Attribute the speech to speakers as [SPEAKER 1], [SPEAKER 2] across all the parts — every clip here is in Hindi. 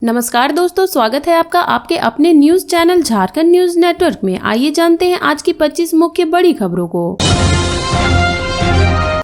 [SPEAKER 1] नमस्कार दोस्तों, स्वागत है आपका आपके अपने news channel Jharkhand news network में। आइए जानते हैं आज की 25 मुख्य बड़ी खबरों को।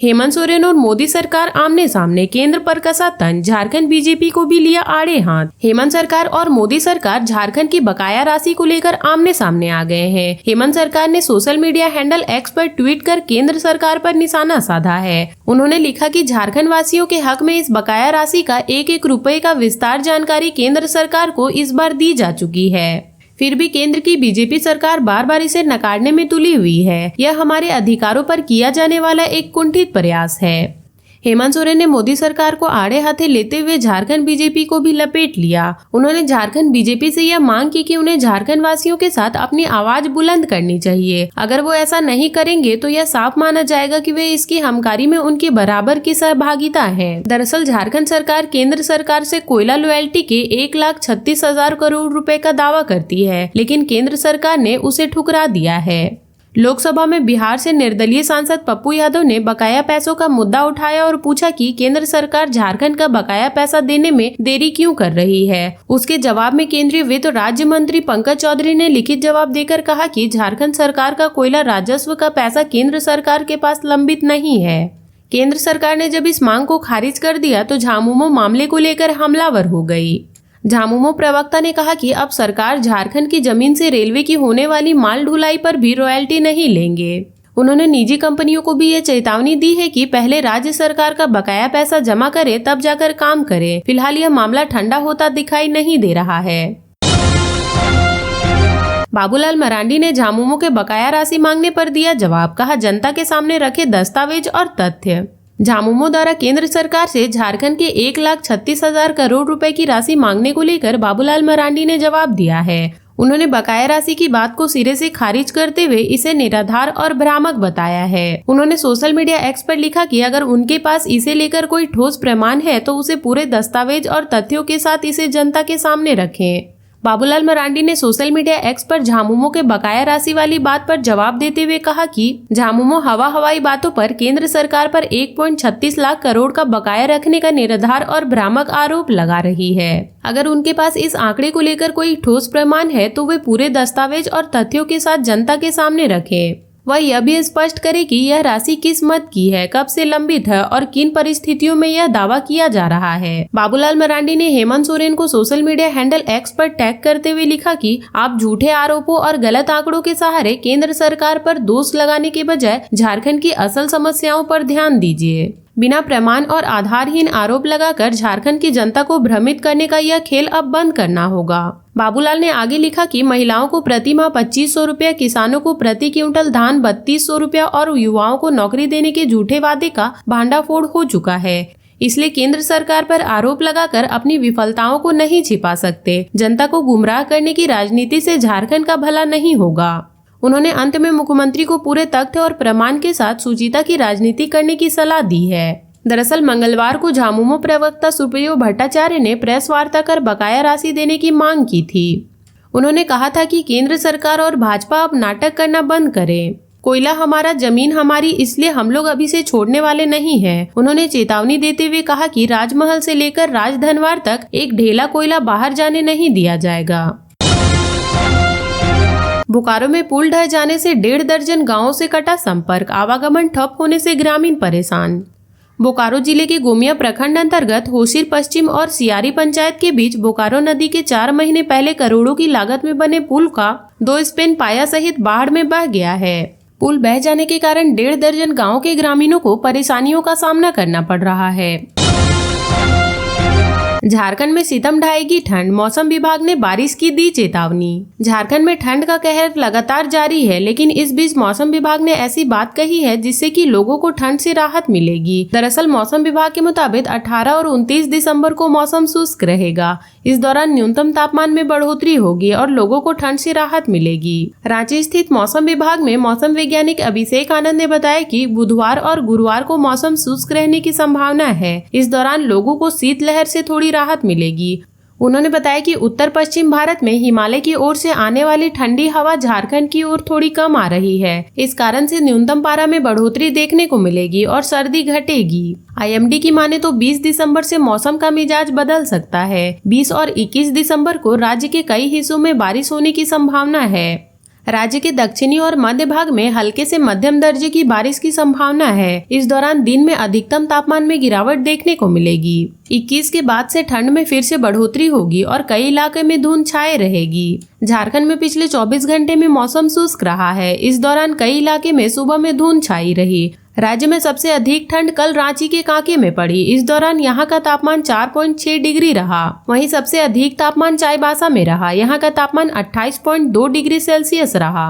[SPEAKER 1] हेमंत सोरेन और मोदी सरकार आमने सामने, केंद्र पर कसा तंज, झारखंड बीजेपी को भी लिया आड़े हाथ। हेमंत सरकार और मोदी सरकार झारखंड की बकाया राशि को लेकर आमने सामने आ गए हैं। हेमंत सरकार ने सोशल मीडिया हैंडल एक्स पर ट्वीट कर केंद्र सरकार पर निशाना साधा है। उन्होंने लिखा कि झारखंड वासियों के हक में इस बकाया राशि का एक एक रुपए का विस्तार जानकारी केंद्र सरकार को इस बार दी जा चुकी है। फिर भी केंद्र की बीजेपी सरकार बार बार इसे नकारने में तुली हुई है। यह हमारे अधिकारों पर किया जाने वाला एक कुंठित प्रयास है। हेमंत सोरेन ने मोदी सरकार को आड़े हाथे लेते हुए झारखंड बीजेपी को भी लपेट लिया। उन्होंने झारखंड बीजेपी से यह मांग की कि उन्हें झारखंड वासियों के साथ अपनी आवाज बुलंद करनी चाहिए। अगर वो ऐसा नहीं करेंगे तो यह साफ माना जाएगा कि वे इसकी हमकारी में उनके बराबर की सहभागिता है। दरअसल झारखंड सरकार केंद्र सरकार से कोयला रॉयल्टी के 1,36,000 करोड़ रुपए का दावा करती है, लेकिन केंद्र सरकार ने उसे ठुकरा दिया है। लोकसभा में बिहार से निर्दलीय सांसद पप्पू यादव ने बकाया पैसों का मुद्दा उठाया और पूछा कि केंद्र सरकार झारखंड का बकाया पैसा देने में देरी क्यों कर रही है। उसके जवाब में केंद्रीय वित्त राज्य मंत्री पंकज चौधरी ने लिखित जवाब देकर कहा कि झारखंड सरकार का कोयला राजस्व का पैसा केंद्र सरकार के पास लंबित नहीं है। केंद्र सरकार ने जब इस मांग को खारिज कर दिया तो झामुमो मामले को लेकर हमलावर हो गई। झामुमो प्रवक्ता ने कहा कि अब सरकार झारखंड की जमीन से रेलवे की होने वाली माल ढुलाई पर भी रॉयल्टी नहीं लेंगे। उन्होंने निजी कंपनियों को भी ये चेतावनी दी है कि पहले राज्य सरकार का बकाया पैसा जमा करे तब जाकर काम करे। फिलहाल यह मामला ठंडा होता दिखाई नहीं दे रहा है। बाबूलाल मरांडी ने झामुमो के बकाया राशि मांगने पर दिया जवाब, कहा जनता के सामने रखे दस्तावेज और तथ्य। झामुमो द्वारा केंद्र सरकार से झारखंड के 1,36,000 करोड़ रुपए की राशि मांगने को लेकर बाबूलाल मरांडी ने जवाब दिया है। उन्होंने बकाया राशि की बात को सिरे से खारिज करते हुए इसे निराधार और भ्रामक बताया है। उन्होंने सोशल मीडिया एक्स पर लिखा कि अगर उनके पास इसे लेकर कोई ठोस प्रमाण है तो उसे पूरे दस्तावेज और तथ्यों के साथ इसे जनता के सामने रखें। बाबूलाल मरांडी ने सोशल मीडिया एक्स पर झामुमो के बकाया राशि वाली बात पर जवाब देते हुए कहा कि झामुमो हवाई बातों पर केंद्र सरकार पर 1.36 लाख करोड़ का बकाया रखने का निराधार और भ्रामक आरोप लगा रही है। अगर उनके पास इस आंकड़े को लेकर कोई ठोस प्रमाण है तो वे पूरे दस्तावेज और तथ्यों के साथ जनता के सामने रखें। वह यह भी स्पष्ट करे कि यह राशि किस मद की है, कब से लंबित है और किन परिस्थितियों में यह दावा किया जा रहा है। बाबूलाल मरांडी ने हेमंत सोरेन को सोशल मीडिया हैंडल एक्स पर टैग करते हुए लिखा कि आप झूठे आरोपों और गलत आंकड़ों के सहारे केंद्र सरकार पर दोष लगाने के बजाय झारखंड की असल समस्याओं पर ध्यान दीजिए। बिना प्रमाण और आधारहीन आरोप लगाकर झारखंड की जनता को भ्रमित करने का यह खेल अब बंद करना होगा। बाबूलाल ने आगे लिखा कि महिलाओं को प्रति माह 2,500 रुपया, किसानों को प्रति क्विंटल धान 3,200 रुपया और युवाओं को नौकरी देने के झूठे वादे का भांडाफोड़ हो चुका है। इसलिए केंद्र सरकार पर आरोप लगाकर अपनी विफलताओं को नहीं छिपा सकते। जनता को गुमराह करने की राजनीति से झारखंड का भला नहीं होगा। उन्होंने अंत में मुख्यमंत्री को पूरे तथ्य और प्रमाण के साथ सुचिता की राजनीति करने की सलाह दी है। दरअसल मंगलवार को झामुमो प्रवक्ता सुप्रियो भट्टाचार्य ने प्रेस वार्ता कर बकाया राशि देने की मांग की थी। उन्होंने कहा था कि केंद्र सरकार और भाजपा अब नाटक करना बंद करे। कोयला हमारा, जमीन हमारी, इसलिए हम लोग अभी से छोड़ने वाले नहीं हैं। उन्होंने चेतावनी देते हुए कहा कि राजमहल से लेकर राजधनवार तक एक ढेला कोयला बाहर जाने नहीं दिया जाएगा। बोकारो में पुल ढह जाने से 1.5 दर्जन गांवों से कटा संपर्क, आवागमन ठप होने से ग्रामीण परेशान। बोकारो जिले के गोमिया प्रखंड अंतर्गत होशिर पश्चिम और सियारी पंचायत के बीच बोकारो नदी के 4 महीने पहले करोड़ों की लागत में बने पुल का 2 स्पेन पाया सहित बाढ़ में बह गया है। पुल बह जाने के कारण 1.5 दर्जन गाँव के ग्रामीणों को परेशानियों का सामना करना पड़ रहा है। झारखंड में सितम ढाएगी ठंड, मौसम विभाग ने बारिश की दी चेतावनी। झारखंड में ठंड का कहर लगातार जारी है, लेकिन इस बीच मौसम विभाग ने ऐसी बात कही है जिससे कि लोगों को ठंड से राहत मिलेगी। दरअसल मौसम विभाग के मुताबिक 18 और 29 दिसंबर को मौसम शुष्क रहेगा। इस दौरान न्यूनतम तापमान में बढ़ोतरी होगी और लोगों को ठंड से राहत मिलेगी। रांची स्थित मौसम विभाग में मौसम वैज्ञानिक अभिषेक आनंद ने बताया कि बुधवार और गुरुवार को मौसम शुष्क रहने की संभावना है। इस दौरान लोगों को शीतलहर से थोड़ी राहत मिलेगी। उन्होंने बताया कि उत्तर पश्चिम भारत में हिमालय की ओर से आने वाली ठंडी हवा झारखंड की ओर थोड़ी कम आ रही है। इस कारण से न्यूनतम पारा में बढ़ोतरी देखने को मिलेगी और सर्दी घटेगी। IMD की माने तो 20 दिसंबर से मौसम का मिजाज बदल सकता है। 20 और 21 दिसंबर को राज्य के कई हिस्सों में बारिश होने की संभावना है। राज्य के दक्षिणी और मध्य भाग में हल्के से मध्यम दर्जे की बारिश की संभावना है। इस दौरान दिन में अधिकतम तापमान में गिरावट देखने को मिलेगी। 21 के बाद से ठंड में फिर से बढ़ोतरी होगी और कई इलाके में धुंध छाए रहेगी। झारखंड में पिछले 24 घंटे में मौसम शुष्क रहा है। इस दौरान कई इलाके में सुबह में धुंध छाई रही। राज्य में सबसे अधिक ठंड कल रांची के कांके में पड़ी। इस दौरान यहां का तापमान 4.6 डिग्री रहा। वहीं सबसे अधिक तापमान चाईबासा में रहा। यहां का तापमान 28.2 डिग्री सेल्सियस रहा।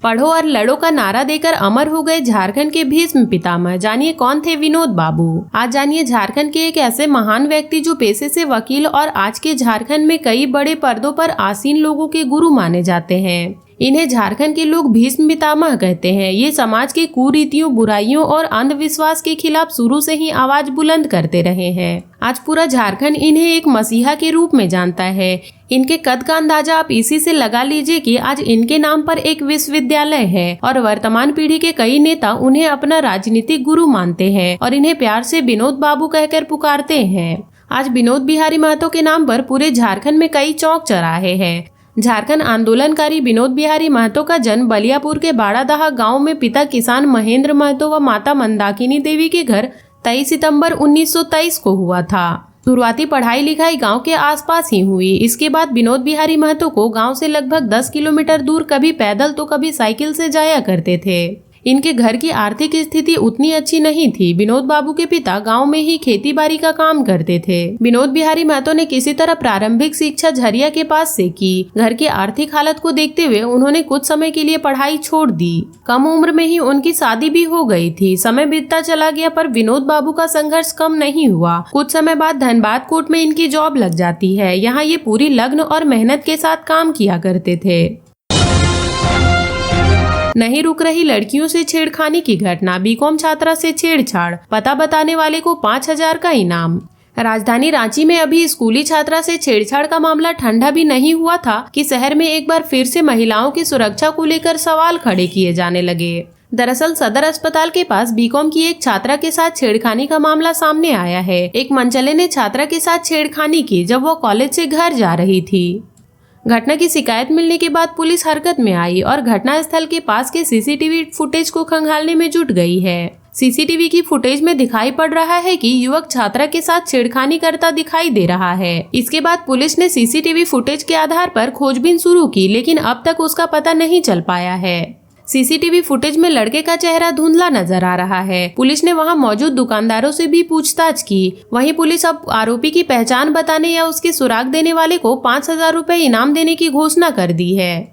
[SPEAKER 1] पढ़ो और लड़ो का नारा देकर अमर हो गए झारखंड के भीष्म पितामह। जानिए कौन थे विनोद बाबू। आज जानिए झारखंड के एक ऐसे महान व्यक्ति जो पेशे से वकील और आज के झारखंड में कई बड़े पदों पर आसीन लोगों के गुरु माने जाते हैं। इन्हें झारखंड के लोग भीष्म पितामह कहते हैं। ये समाज के कुरीतियों, बुराइयों और अंधविश्वास के खिलाफ शुरू से ही आवाज बुलंद करते रहे हैं। आज पूरा झारखंड इन्हें एक मसीहा के रूप में जानता है। इनके कद का अंदाजा आप इसी से लगा लीजिए कि आज इनके नाम पर एक विश्वविद्यालय है और वर्तमान पीढ़ी के कई नेता उन्हें अपना राजनीतिक गुरु मानते हैं और इन्हें प्यार से विनोद बाबू कहकर पुकारते हैं। आज विनोद बिहारी महतो के नाम पर पूरे झारखंड में कई चौक चौराहे हैं। झारखंड आंदोलनकारी विनोद बिहारी महतो का जन्म बलियापुर के बाड़ादहा गांव में पिता किसान महेंद्र महतो व माता मंदाकिनी देवी के घर 23 सितंबर 1923 को हुआ था। शुरुआती पढ़ाई लिखाई गांव के आसपास ही हुई। इसके बाद विनोद बिहारी महतो को गांव से लगभग 10 किलोमीटर दूर कभी पैदल तो कभी साइकिल से जाया करते थे। इनके घर की आर्थिक स्थिति उतनी अच्छी नहीं थी। विनोद बाबू के पिता गांव में ही खेती बाड़ी का काम करते थे। विनोद बिहारी महतो ने किसी तरह प्रारंभिक शिक्षा झरिया के पास से की। घर की आर्थिक हालत को देखते हुए उन्होंने कुछ समय के लिए पढ़ाई छोड़ दी। कम उम्र में ही उनकी शादी भी हो गई थी। समय बीतता चला गया पर विनोद बाबू का संघर्ष कम नहीं हुआ। कुछ समय बाद धनबाद कोर्ट में इनकी जॉब लग जाती है। यहाँ ये पूरी लगन और मेहनत के साथ काम किया करते थे। नहीं रुक रही लड़कियों से छेड़खानी की घटना। बीकॉम छात्रा से छेड़छाड़, पता बताने वाले को 5,000 का इनाम। राजधानी रांची में अभी स्कूली छात्रा से छेड़छाड़ का मामला ठंडा भी नहीं हुआ था कि शहर में एक बार फिर से महिलाओं की सुरक्षा को लेकर सवाल खड़े किए जाने लगे। दरअसल सदर अस्पताल के पास बीकॉम की एक छात्रा के साथ छेड़खानी का मामला सामने आया है। एक मनचले ने छात्रा के साथ छेड़खानी की जब वो कॉलेज से घर जा रही थी। घटना की शिकायत मिलने के बाद पुलिस हरकत में आई और घटना स्थल के पास के CCTV फुटेज को खंगालने में जुट गई है। CCTV की फुटेज में दिखाई पड़ रहा है कि युवक छात्रा के साथ छेड़खानी करता दिखाई दे रहा है। इसके बाद पुलिस ने CCTV फुटेज के आधार पर खोजबीन शुरू की, लेकिन अब तक उसका पता नहीं चल पाया है। CCTV फुटेज में लड़के का चेहरा धुंधला नजर आ रहा है। पुलिस ने वहां मौजूद दुकानदारों से भी पूछताछ की। वहीं पुलिस अब आरोपी की पहचान बताने या उसके सुराग देने वाले को 5,000 रुपए इनाम देने की घोषणा कर दी है।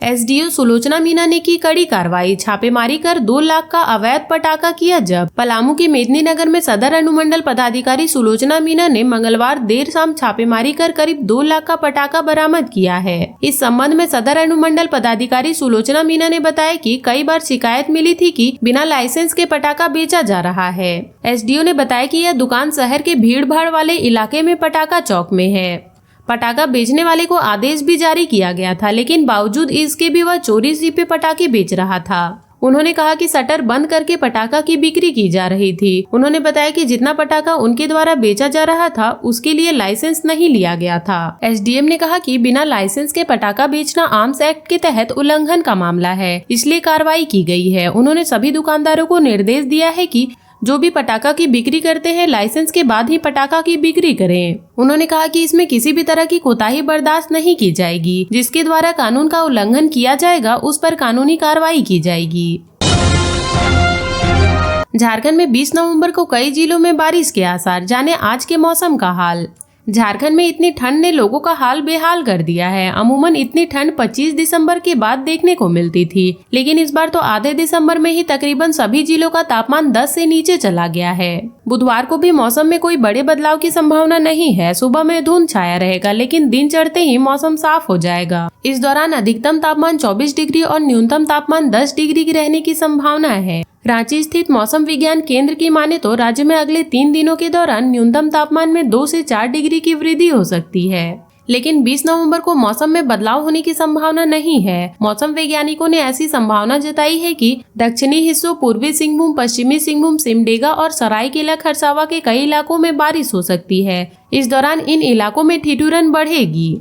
[SPEAKER 1] SDO सुलोचना मीना ने की कड़ी कार्रवाई। छापेमारी कर 2 लाख का अवैध पटाखा किया जब्त। पलामू के मेदिनीनगर में सदर अनुमंडल पदाधिकारी सुलोचना मीना ने मंगलवार देर शाम छापेमारी कर करीब 2 लाख का पटाखा बरामद किया है। इस संबंध में सदर अनुमंडल पदाधिकारी सुलोचना मीना ने बताया कि कई बार शिकायत मिली थी कि बिना लाइसेंस के पटाखा बेचा जा रहा है। SDO ने बताया कि यह दुकान शहर के भीड़ भाड़ वाले इलाके में पटाखा चौक में है। पटाखा बेचने वाले को आदेश भी जारी किया गया था, लेकिन बावजूद इसके भी वह चोरी छिपे पटाखे बेच रहा था। उन्होंने कहा कि शटर बंद करके पटाखा की बिक्री की जा रही थी। उन्होंने बताया कि जितना पटाखा उनके द्वारा बेचा जा रहा था उसके लिए लाइसेंस नहीं लिया गया था। SDM ने कहा कि बिना लाइसेंस के पटाखा बेचना आर्म्स एक्ट के तहत उल्लंघन का मामला है, इसलिए कार्रवाई की गई है। उन्होंने सभी दुकानदारों को निर्देश दिया है कि जो भी पटाखा की बिक्री करते हैं लाइसेंस के बाद ही पटाखा की बिक्री करें। उन्होंने कहा कि इसमें किसी भी तरह की कोताही बर्दाश्त नहीं की जाएगी। जिसके द्वारा कानून का उल्लंघन किया जाएगा उस पर कानूनी कार्रवाई की जाएगी। झारखंड में 20 नवंबर को कई जिलों में बारिश के आसार। जाने आज के मौसम का हाल। झारखंड में इतनी ठंड ने लोगों का हाल बेहाल कर दिया है। अमूमन इतनी ठंड 25 दिसंबर के बाद देखने को मिलती थी, लेकिन इस बार तो आधे दिसंबर में ही तकरीबन सभी जिलों का तापमान 10 से नीचे चला गया है। बुधवार को भी मौसम में कोई बड़े बदलाव की संभावना नहीं है। सुबह में धुंध छाया रहेगा, लेकिन दिन चढ़ते ही मौसम साफ हो जाएगा। इस दौरान अधिकतम तापमान 24 डिग्री और न्यूनतम तापमान 10 डिग्री की रहने की संभावना है। रांची स्थित मौसम विज्ञान केंद्र की माने तो राज्य में अगले 3 दिनों के दौरान न्यूनतम तापमान में 2 से 4 डिग्री की वृद्धि हो सकती है, लेकिन 20 नवंबर को मौसम में बदलाव होने की संभावना नहीं है। मौसम वैज्ञानिकों ने ऐसी संभावना जताई है कि दक्षिणी हिस्सों, पूर्वी सिंहभूम, पश्चिमी सिंहभूम, सिमडेगा और सरायकेला खरसावां के कई इलाकों में बारिश हो सकती है। इस दौरान इन इलाकों में ठिठुरन बढ़ेगी।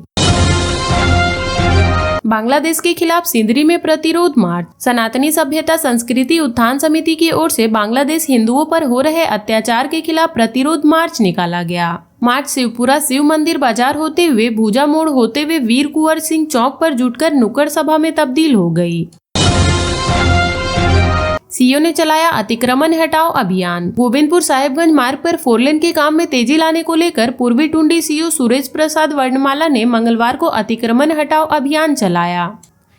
[SPEAKER 1] बांग्लादेश के खिलाफ सिंदरी में प्रतिरोध मार्च। सनातनी सभ्यता संस्कृति उत्थान समिति की ओर से बांग्लादेश हिंदुओं पर हो रहे अत्याचार के खिलाफ प्रतिरोध मार्च निकाला गया। मार्च शिवपुरा शिव मंदिर बाजार होते हुए भूजा मोड़ होते हुए वीर कुंवर सिंह चौक पर जुटकर नुक्कड़ सभा में तब्दील हो गई। सीओ ने चलाया अतिक्रमण हटाओ अभियान। गोविंदपुर साहिबगंज मार्ग पर 4 लेन के काम में तेजी लाने को लेकर पूर्वी टुंडी सीओ सुरेश प्रसाद वर्णमाला ने मंगलवार को अतिक्रमण हटाओ अभियान चलाया।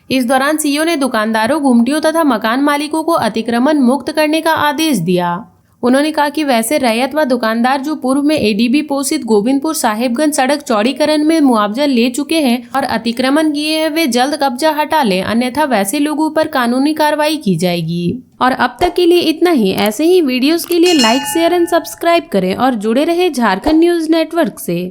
[SPEAKER 1] इस दौरान सीओ ने दुकानदारों, गुमटियों तथा मकान मालिकों को अतिक्रमण मुक्त करने का आदेश दिया। उन्होंने कहा कि वैसे रैयत व दुकानदार जो पूर्व में एडीबी पोषित गोविंदपुर साहिबगंज सड़क चौड़ीकरण में मुआवजा ले चुके हैं और अतिक्रमण किए हैं, वे जल्द कब्जा हटा लें, अन्यथा वैसे लोगों पर कानूनी कार्रवाई की जाएगी। और अब तक के लिए इतना ही। ऐसे ही वीडियोस के लिए लाइक, शेयर एंड सब्सक्राइब करें और जुड़े रहे झारखंड न्यूज नेटवर्क से।